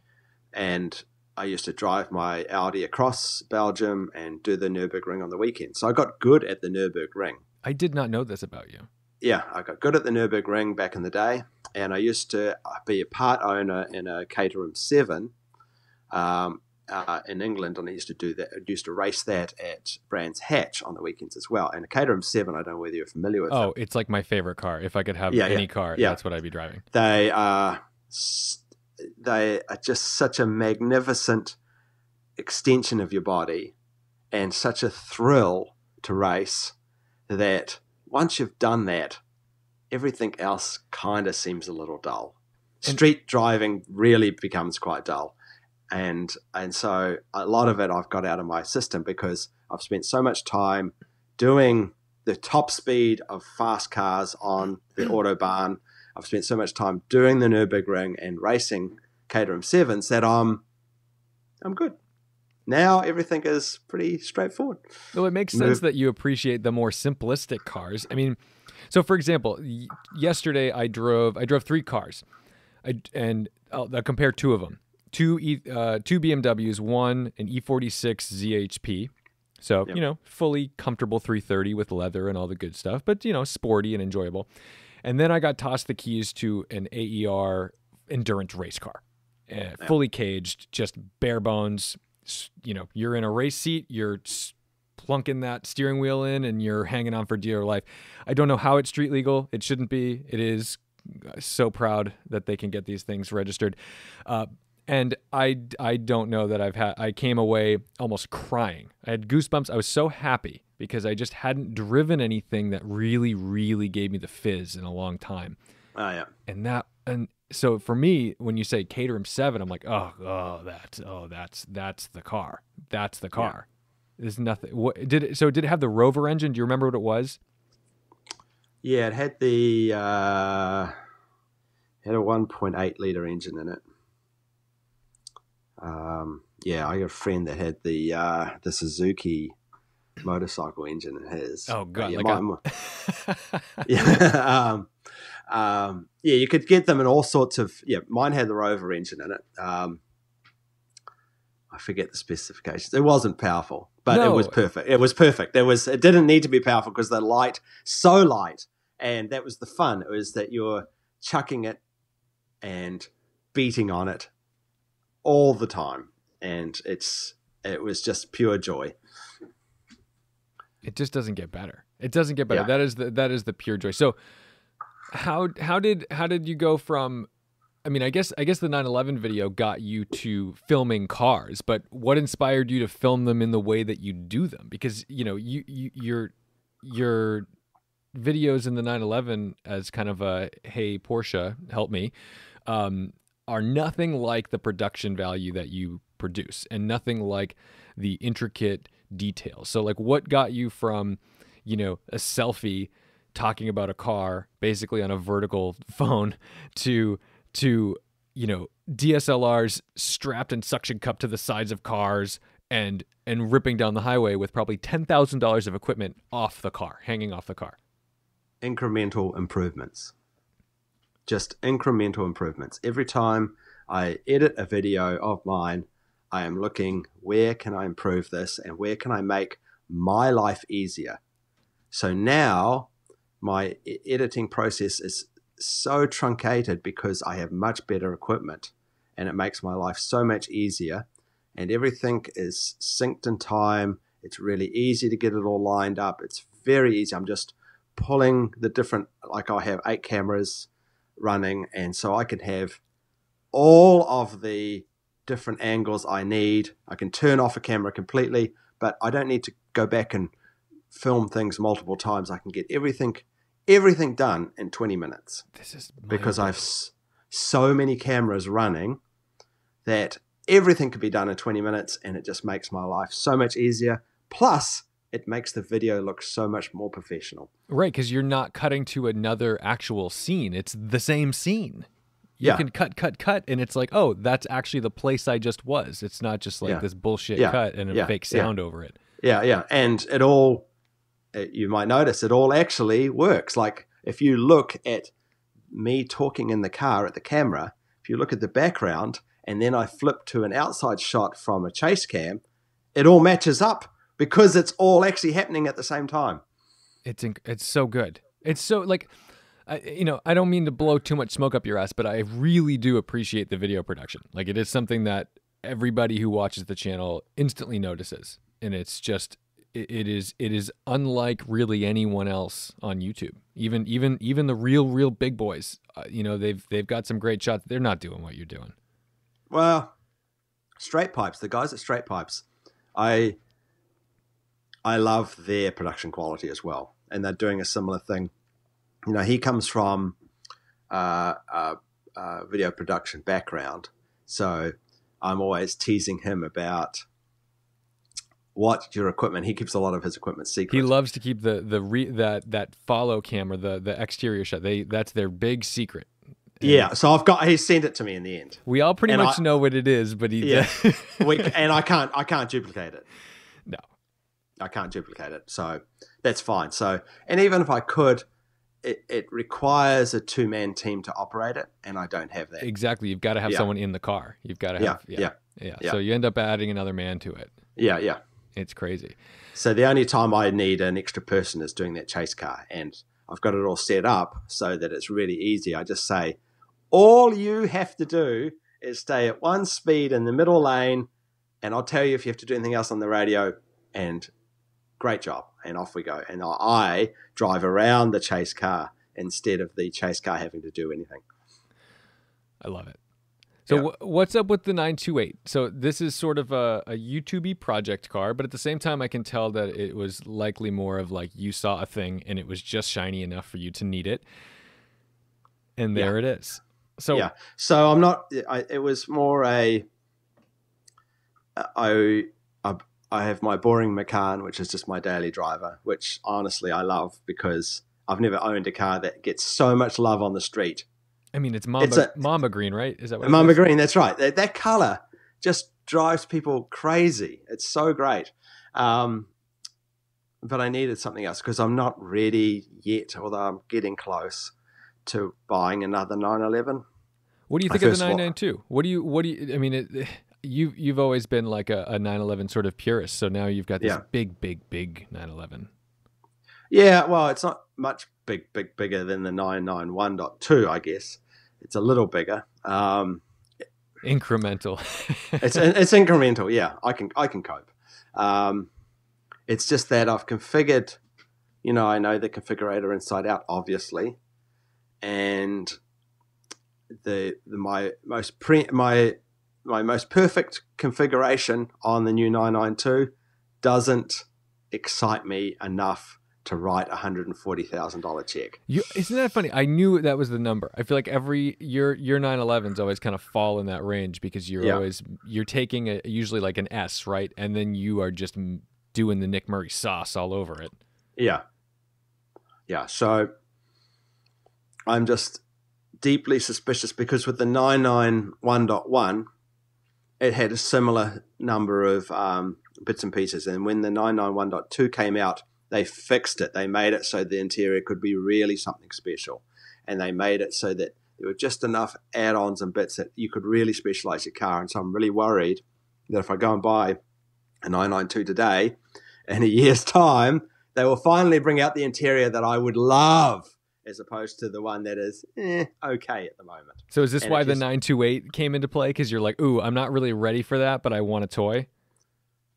And I used to drive my Audi across Belgium and do the Nürburgring on the weekend. So I got good at the Nürburgring. I did not know this about you. Yeah, I got good at the Nürburgring back in the day. And I used to be a part owner in a Caterham 7 in England. And I used to do that. I used to race that at Brands Hatch on the weekends as well. And a Caterham 7, I don't know whether you're familiar with them. It's like my favorite car. If I could have any car, that's what I'd be driving. They are just such a magnificent extension of your body and such a thrill to race that once you've done that, everything else kind of seems a little dull. Street driving really becomes quite dull. And so a lot of it I've got out of my system because I've spent so much time doing the top speed of fast cars on the Autobahn. I've spent so much time doing the Nürburgring and racing Caterham 7s that I'm good. Now everything is pretty straightforward. Well, it makes sense that you appreciate the more simplistic cars. I mean, So, for example, yesterday I drove 3 cars, and I'll compare 2 of them. Two BMWs, one an E46 ZHP. So, Yep. fully comfortable 330 with leather and all the good stuff, but, sporty and enjoyable. And then I got tossed the keys to an AER endurance race car, fully caged, just bare bones. You're in a race seat, you're plunking that steering wheel in, and you're hanging on for dear life. I don't know how it's street legal. It shouldn't be. It is. So proud that they can get these things registered. And I don't know that I came away almost crying. I had goosebumps. I was so happy because I just hadn't driven anything that really, really gave me the fizz in a long time. Oh, yeah. And so for me, when you say Caterham 7, I'm like, that's the car. That's the car. Yeah. There's nothing. Did it have the Rover engine? Do you remember what it was? Yeah, it had the had a 1.8 liter engine in it. Yeah, I got a friend that had the Suzuki motorcycle engine in his. Oh god, yeah, yeah, you could get them in all sorts of. Yeah, mine had the Rover engine in it. I forget the specifications. It wasn't powerful, but it was perfect. It was perfect. It didn't need to be powerful because they're so light, and that was the fun. It was that you're chucking it and beating on it all the time, and it was just pure joy. It just doesn't get better. It doesn't get better. Yeah. That is the pure joy. So how did you go from, I mean, I guess the 911 video got you to filming cars, but what inspired you to film them in the way that you do them? Because, your videos in the 911 as kind of a, hey, Porsche, help me, are nothing like the production value that you produce and nothing like the intricate details. So like what got you from, a selfie talking about a car basically on a vertical phone to DSLRs strapped and suction cupped to the sides of cars and ripping down the highway with probably $10,000 of equipment hanging off the car? Incremental improvements. Just incremental improvements. Every time I edit a video of mine, I am looking, where can I improve this and where can I make my life easier? So now my editing process is so truncated because I have much better equipment and it makes my life so much easier, and everything is synced in time. It's really easy to get it all lined up. It's very easy. I'm just pulling the different, like I have 8 cameras running, and so I can have all of the different angles I need. I can turn off a camera completely, but I don't need to go back and film things multiple times. I can get everything done in 20 minutes. This is because I have so many cameras running that everything can be done in 20 minutes, and it just makes my life so much easier. Plus, it makes the video look so much more professional. Right, because you're not cutting to another actual scene. It's the same scene. You can cut, and it's like, oh, that's actually the place I just was. It's not just like this bullshit cut and a fake sound over it. Yeah. And you might notice it all actually works. Like if you look at me talking in the car at the camera, if you look at the background and then I flip to an outside shot from a chase cam, it all matches up because it's all actually happening at the same time. It's so good. It's so like, I don't mean to blow too much smoke up your ass, but I really do appreciate the video production. Like it is something that everybody who watches the channel instantly notices, and it's just it is unlike really anyone else on YouTube. Even the real big boys, they've got some great shots. They're not doing what you're doing. Well, Straight Pipes, the guys at Straight Pipes, I love their production quality as well, and they're doing a similar thing. He comes from a video production background, so I'm always teasing him about what your equipment. He keeps a lot of his equipment secret. He loves to keep that follow camera, the exterior shot. That's their big secret. And so he sent it to me in the end. We all pretty much know what it is, but and I can't duplicate it. No, I can't duplicate it, so that's fine. So, and even if I could, it requires a two-man team to operate it, and I don't have that. Exactly. You've got to have someone in the car. You've got to have, yeah. So you end up adding another man to it. Yeah. It's crazy. So the only time I need an extra person is doing that chase car, and I've got it all set up so that it's really easy. I just say, all you have to do is stay at one speed in the middle lane, and I'll tell you if you have to do anything else on the radio, and great job. And off we go. And I drive around the chase car instead of the chase car having to do anything. I love it. So what's up with the 928? So this is sort of a YouTube-y project car, but at the same time, I can tell that it was likely more of like you saw a thing and it was just shiny enough for you to need it. And there it is. So So I'm not, it was more I have my boring Macan, which is just my daily driver, which honestly I love because I've never owned a car that gets so much love on the street. I mean, it's Mamba green, right? Is that what Mamba green? That's right. That color just drives people crazy. It's so great. But I needed something else because I'm not ready yet, although I'm getting close to buying another 911. What do you think of the 992? What do you? I mean, you've always been like a 911 sort of purist, so now you've got this big 911. Yeah, well, it's not much bigger than the 991.2, I guess. It's a little bigger. Incremental. it's incremental. Yeah, I can cope. It's just that I've configured. I know the configurator inside out, obviously, and my most perfect configuration on the new 992 doesn't excite me enough to write $140,000 check. Isn't that funny? I knew that was the number. I feel like your 911s always kind of fall in that range because you're taking usually like an S, right? And then you are just doing the Nick Murray sauce all over it. Yeah. So I'm just deeply suspicious because with the 991.1, it had a similar number of bits and pieces. And when the 991.2 came out, they fixed it. They made it so the interior could be really something special. And they made it so that there were just enough add-ons and bits that you could really specialize your car. And so I'm really worried that if I go and buy a 992 today, in a year's time, they will finally bring out the interior that I would love as opposed to the one that is okay at the moment. So is this why the 928 came into play? Because you're like, ooh, I'm not really ready for that, but I want a toy?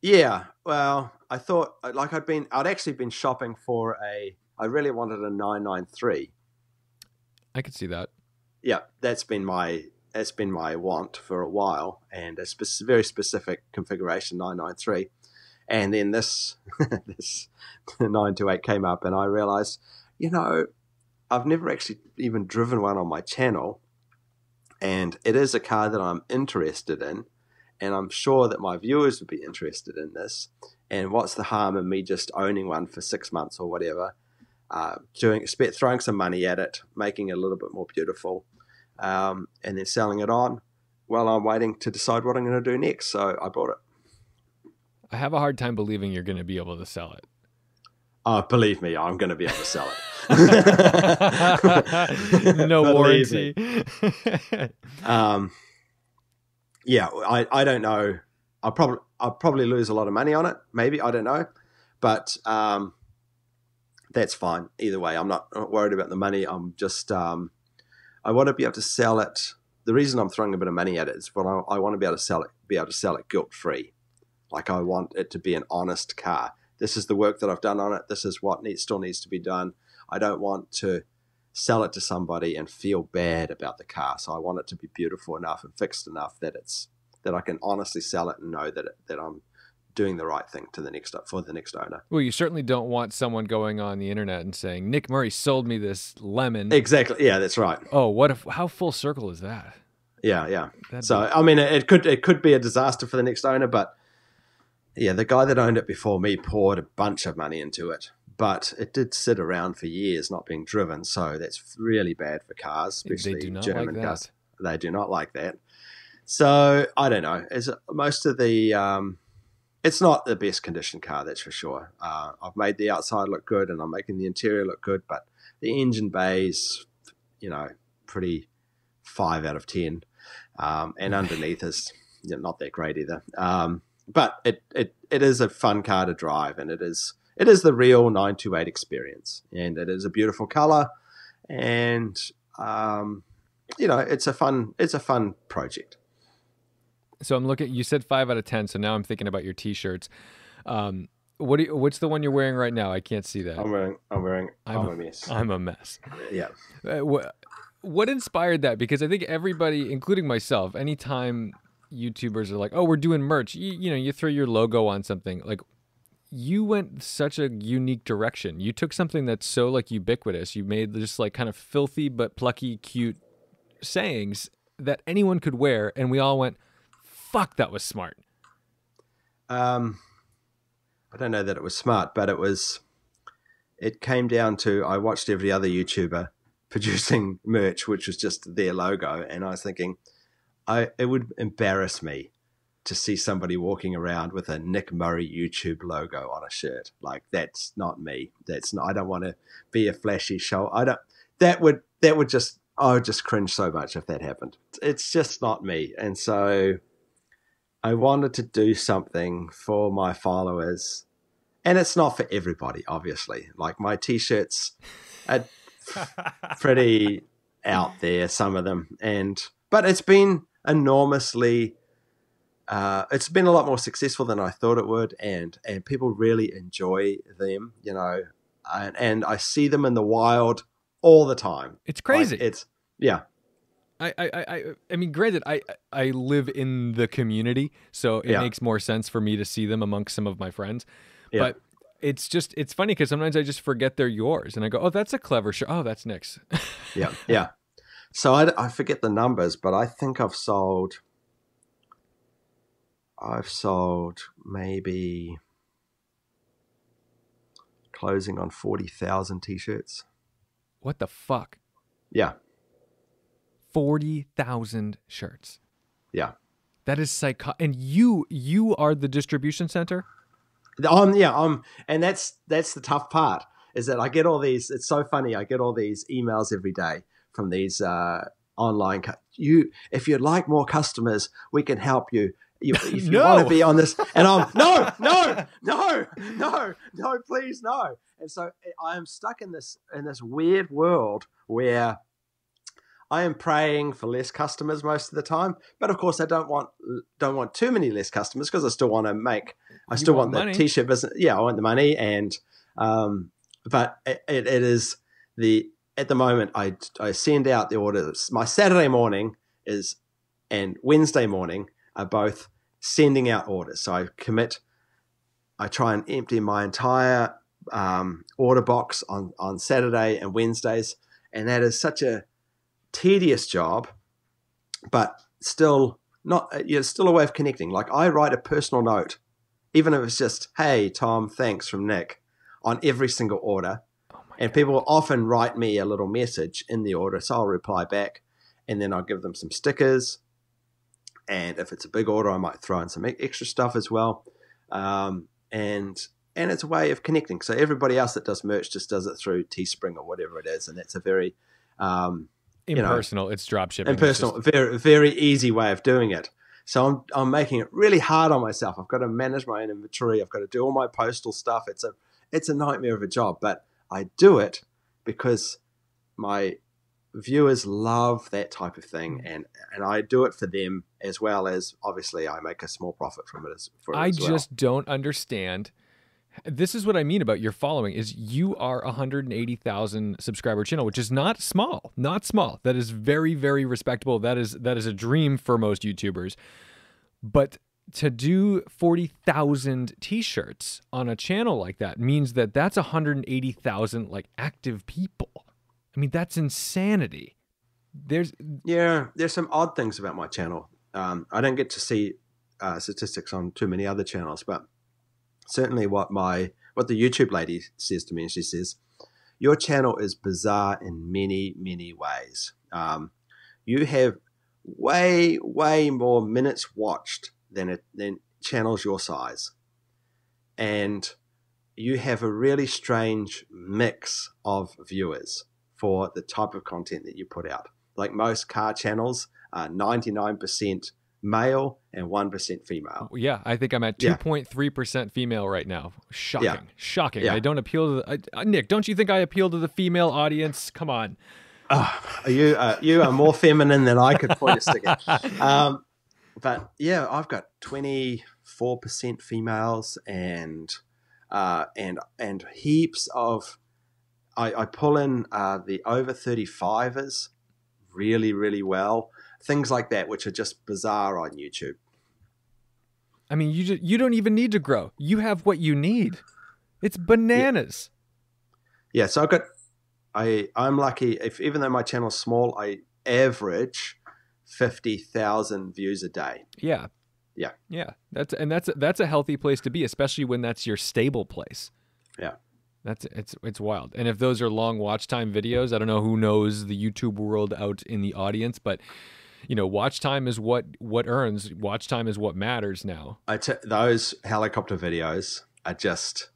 Yeah, well, I thought I'd actually been shopping for I really wanted a 993. I could see that. Yeah, that's been my want for a while, and a very specific configuration 993. And then this 928 came up, and I realized, I've never actually even driven one on my channel, and it is a car that I'm interested in. And I'm sure that my viewers would be interested in this. And what's the harm in me just owning one for 6 months or whatever, throwing some money at it, making it a little bit more beautiful, and then selling it on while I'm waiting to decide what I'm going to do next. So I bought it. I have a hard time believing you're going to be able to sell it. Believe me, I'm going to be able to sell it. No warranty. Yeah, I don't know. I'll probably lose a lot of money on it. Maybe, I don't know, but that's fine. Either way, I'm not worried about the money. I'm just I want to be able to sell it. The reason I'm throwing a bit of money at it is I want to be able to sell it guilt free. Like I want it to be an honest car. This is the work that I've done on it. This is what still needs to be done. I don't want to sell it to somebody and feel bad about the car. So I want it to be beautiful enough and fixed enough that I can honestly sell it and know that I'm doing the right thing for the next owner. Well, you certainly don't want someone going on the internet and saying, Nick Murray sold me this lemon. Exactly. Yeah, that's right. Oh, how full circle is that? Yeah. I mean, it could be a disaster for the next owner, but yeah, the guy that owned it before me poured a bunch of money into it, but it did sit around for years not being driven. So that's really bad for cars, especially German cars. They do not like that. So I don't know. Most of the, it's not the best conditioned car, that's for sure. I've made the outside look good and I'm making the interior look good, but The engine bay's, pretty 5 out of 10, and underneath is not that great either. But it is a fun car to drive, and it is the real 928 experience, and it is a beautiful color, and it's a fun project. So I'm looking. You said 5 out of 10. So now I'm thinking about your T-shirts. What's the one you're wearing right now? I can't see that. I'm a mess. I'm a mess. Yeah. What inspired that? Because I think everybody, including myself, anytime YouTubers are like, "Oh, we're doing merch," you throw your logo on something. Like, you went such a unique direction. You took something that's so like ubiquitous. You made just like kind of filthy but plucky, cute sayings that anyone could wear, and we all went, "Fuck, that was smart." I don't know that it was smart, but it came down to, I watched every other YouTuber producing merch, which was just their logo. And I was thinking, it would embarrass me to see somebody walking around with a Nick Murray YouTube logo on a shirt. Like, that's not me. I don't want to be a flashy show. I would just cringe so much if that happened. It's just not me. And so I wanted to do something for my followers, and it's not for everybody, obviously. Like, my T-shirts are pretty out there, some of them, but it's been enormously. It's been a lot more successful than I thought it would, and people really enjoy them, and I see them in the wild all the time. It's crazy. Like, yeah. I mean, granted, I live in the community, so it makes more sense for me to see them amongst some of my friends. Yeah. But it's funny because sometimes I just forget they're yours, and I go, "Oh, that's a clever shirt. Oh, that's Nick's." Yeah. So I forget the numbers, but I think I've sold maybe closing on 40,000 T-shirts. What the fuck? Yeah. 40,000 shirts. Yeah. That is and you are the distribution center? And that's the tough part, is that I get all these, it's so funny, I get all these emails every day from these online, if you'd like more customers, we can help you. If you want to be on this, and I'm no, please no. And so I am stuck in this weird world where I am praying for less customers most of the time, but of course I don't want too many less customers, because I still want to want the T-shirt business. Yeah, I want the money, and but it is at the moment I send out the orders. My Saturday morning and Wednesday morning are both sending out orders. So I try and empty my entire order box on Saturday and Wednesdays, and that is such a tedious job, but still still a way of connecting. Like, I write a personal note, even if it's just, "Hey Tom, thanks from Nick," on every single order. And people will often write me a little message in the order, so I'll reply back, and then I'll give them some stickers. And if it's a big order, I might throw in some extra stuff as well. And it's a way of connecting. So everybody else that does merch just does it through Teespring or whatever it is, and that's a very impersonal. It's drop shipping. Impersonal, very, very easy way of doing it. So I'm making it really hard on myself. I've got to manage my own inventory. I've got to do all my postal stuff. It's a nightmare of a job, but I do it because my viewers love that type of thing, and I do it for them, as well as obviously I make a small profit from it as well. I just don't understand. This is what I mean about your following, is you are a 180,000 subscriber channel, which is not small. That is very, very respectable. That is a dream for most YouTubers. But to do 40,000 T-shirts on a channel like that means that that's 180,000 like active people. I mean, that's insanity. There's some odd things about my channel. I don't get to see statistics on too many other channels, but certainly what the YouTube lady says to me, and she says, "Your channel is bizarre in many, many ways. You have way, way more minutes watched than channels your size, and you have a really strange mix of viewers. for the type of content that you put out. Like most car channels are 99% male and 1% female. Yeah, I think I'm at 2.3% female right now. Shocking. Shocking. Yeah. I don't appeal to the... Nick, don't you think I appeal to the female audience? Come on. You are more feminine than I could point a stick at. But yeah, I've got 24% females and heaps of... I pull in the over 35ers really, really well. Things like that, which are just bizarre on YouTube. I mean, you don't even need to grow. You have what you need. It's bananas. Yeah, so I'm lucky. Even though my channel's small, I average 50,000 views a day. Yeah. That's a healthy place to be, especially when that's your stable place. Yeah. It's wild. And if those are long watch time videos, I don't know who knows the YouTube world out in the audience, but watch time is what earns. Watch time is what matters now. Those helicopter videos are just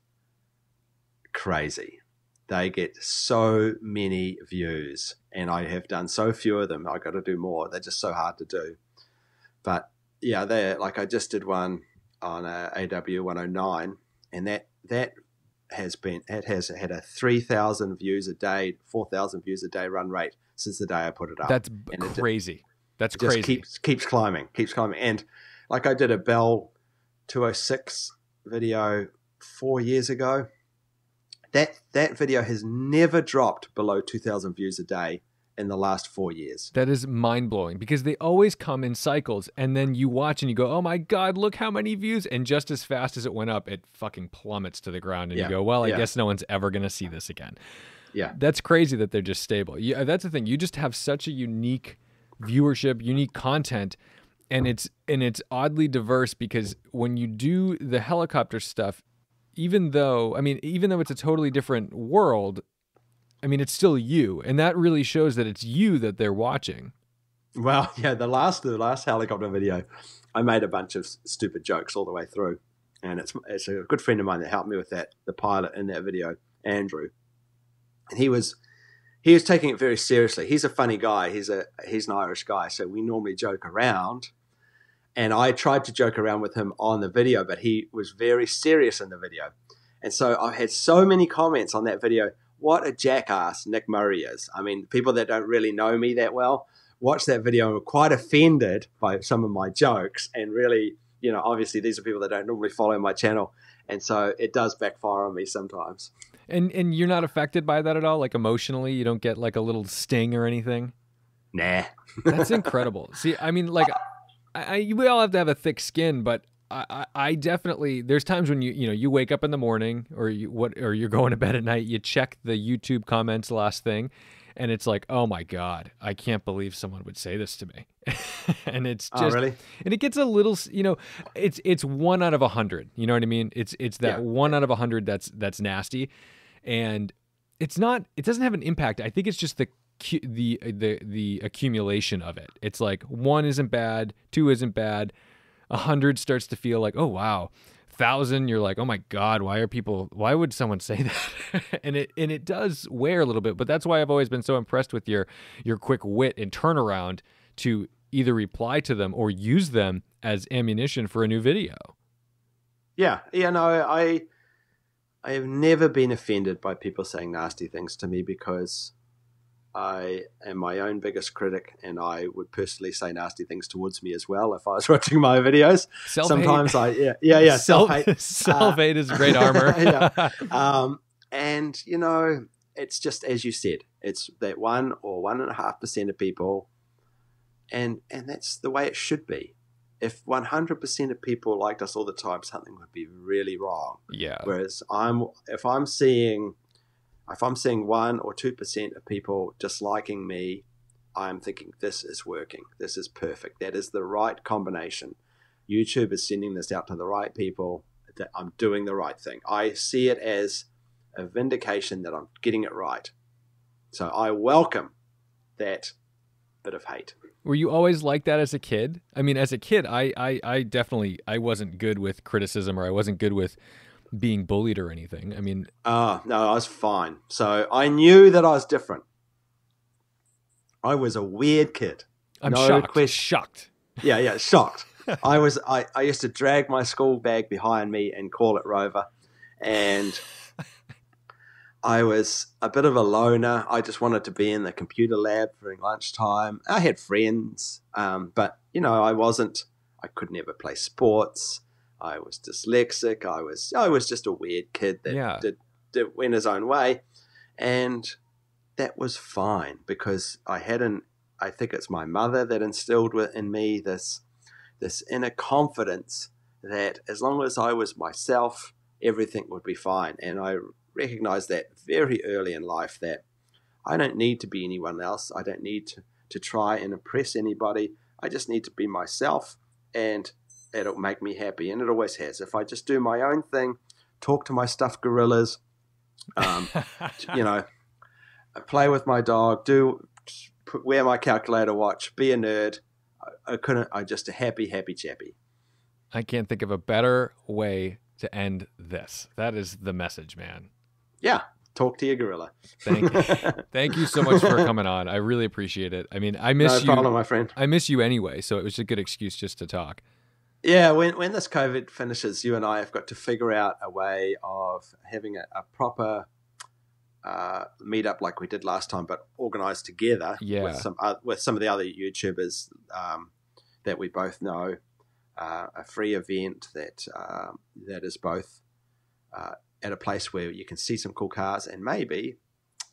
crazy. They get so many views, and I have done so few of them. I got to do more. They're just so hard to do. But yeah, I just did one on AW 109, and that has had a 3,000 views a day, 4,000 views a day run rate since the day I put it up. That's crazy. That's crazy. Keeps climbing. And like I did a Bell 206 video 4 years ago. That video has never dropped below 2,000 views a day in the last 4 years. That is mind-blowing because they always come in cycles, and then you watch and you go, oh my God, look how many views. And just as fast as it went up, it fucking plummets to the ground. And you go, well, I guess no one's ever going to see this again. Yeah. That's crazy that they're just stable. Yeah, that's the thing. You just have such a unique viewership, unique content, and it's oddly diverse because when you do the helicopter stuff, even though it's a totally different world, I mean, it's still you, and that really shows that it's you that they're watching. Well, yeah, the last helicopter video, I made a bunch of stupid jokes all the way through, and it's a good friend of mine that helped me with that, the pilot in that video, Andrew, and he was taking it very seriously. He's a funny guy. He's an Irish guy, so we normally joke around. And I tried to joke around with him on the video, but he was very serious in the video. And so I had so many comments on that video. What a jackass Nick Murray is. I mean, people that don't really know me that well watched that video and were quite offended by some of my jokes. And really, obviously these are people that don't normally follow my channel. And so it does backfire on me sometimes. And you're not affected by that at all? Like emotionally, you don't get like a little sting or anything? Nah. That's incredible. See, I mean, like, we all have to have a thick skin, but I definitely, there's times when you wake up in the morning or you're going to bed at night, you check the YouTube comments last thing, and it's like, oh my God, I can't believe someone would say this to me. And it's just, really? And it gets a little, it's 1 out of 100. You know what I mean? It's that 1 out of 100 that's nasty, and it doesn't have an impact. I think it's just the accumulation of it. It's like 1 isn't bad, 2 isn't bad, 100 starts to feel like, oh wow, 1,000 you're like, oh my God, why would someone say that? and it does wear a little bit, but that's why I've always been so impressed with your quick wit and turnaround to either reply to them or use them as ammunition for a new video. No, I have never been offended by people saying nasty things to me because I am my own biggest critic, and I would personally say nasty things towards me as well if I was watching my videos. Self-hate. Sometimes self-hate. Self-hate is great armor. And it's just as you said, it's that 1 or 1.5% of people, and that's the way it should be. If 100% of people liked us all the time, something would be really wrong. Yeah. Whereas if I'm seeing 1 or 2% of people disliking me, I'm thinking this is working. This is perfect. That is the right combination. YouTube is sending this out to the right people, that I'm doing the right thing. I see it as a vindication that I'm getting it right. So I welcome that bit of hate. Were you always like that as a kid? I mean, as a kid, I definitely, I wasn't good with criticism, or I wasn't good with being bullied or anything. I mean, no, I was fine. So I knew that I was different. I was a weird kid. I'm No shocked. question. Shocked. Yeah, shocked. I used to drag my school bag behind me and call it Rover. And I was a bit of a loner. I just wanted to be in the computer lab during lunchtime. I had friends, but, you know, I could never play sports. I was dyslexic. I was just a weird kid that went his own way. And that was fine because I think it's my mother that instilled in me this inner confidence that as long as I was myself, everything would be fine. And I recognized that very early in life that I don't need to be anyone else. I don't need to try and impress anybody. I just need to be myself, and it'll make me happy. And it always has. If I just do my own thing, talk to my stuffed gorillas, you know, play with my dog, wear my calculator watch, be a nerd, I'm just a happy chappy. I can't think of a better way to end this. That is the message, man. Yeah. Talk to your gorilla. Thank you. Thank you so much for coming on. I really appreciate it. I mean, I miss you. No problem, my friend. I miss you anyway, so it was a good excuse just to talk. Yeah, when this COVID finishes, you and I have got to figure out a way of having a proper meetup like we did last time, but organized together with some of the other YouTubers that we both know. A free event that is both at a place where you can see some cool cars and maybe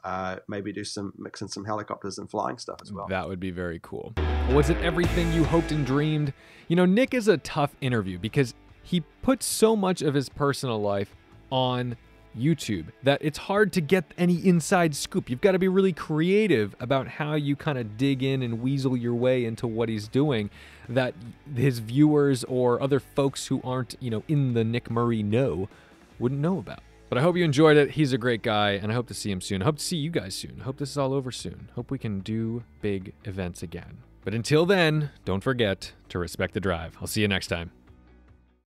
do mix in some helicopters and flying stuff as well. That would be very cool. Was it everything you hoped and dreamed? You know, Nick is a tough interview because he puts so much of his personal life on YouTube that it's hard to get any inside scoop. You've got to be really creative about how you kind of dig in and weasel your way into what he's doing that his viewers or other folks who aren't, you know, in the Nick Murray know wouldn't know about. But I hope you enjoyed it. He's a great guy, and I hope to see him soon. I hope to see you guys soon. I hope this is all over soon. Hope we can do big events again. But until then, don't forget to respect the drive. I'll see you next time.